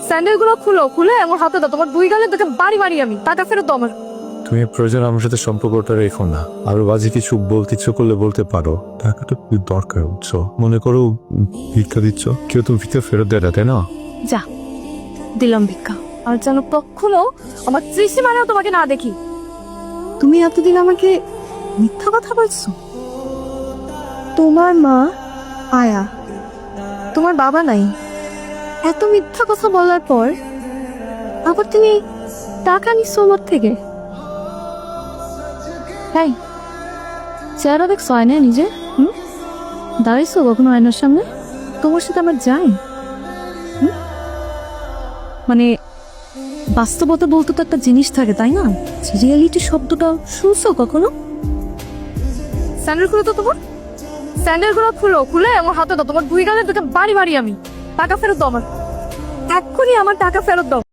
Sandal গুলো খুলে আমার হাতে দাও, তোমার দুই গালে তোকে বাড়ি বাড়ি আমি টাকা ফেরত দাও আমার। তুমি প্রয়োজন আমার সাথে সম্পর্কটা রেখো না। আর বাজে কিছু বলতে ইচ্ছে করলে বলতে পারো। টাকাটা খুব দরকার, বুঝছো? মনে করো ভিক্ষা দিচ্ছ, কেউ তুমি ভিক্ষা ফেরত দেয় না, তাই না? যা দিলাম ভিক্ষা, আর যেন কখনো আমার ত্রিসীমানাও তোমাকে না দেখি। তুমি এতদিন আমাকে মিথ্যা কথা বলছো। তোমার মা আয়া, তোমার বাবা নাই, এত মিথ্যা কথা বলার পর আবার তুমি টাকা নিচ্ছ আমার থেকে। তাই চেহারা দেখছো আয়নায় নিজে? দাঁড়াইছো কখনো আয়নার সামনে? তোমার সাথে আমার যায় মানে বাস্তবতা বলতে তো একটা জিনিস থাকে, তাই না? রিয়েলিটি শব্দটা শুনছো কখনো? স্যান্ডেল খুলো তো তোমার, স্যান্ডেল গুলো খুলে আমার হাতে দাও, তোমার দুই গালে তোকে বাড়ি বাড়ি আমি টাকা ফেরত দাও আমার, এক্ষুনি আমার টাকা ফেরত দাও।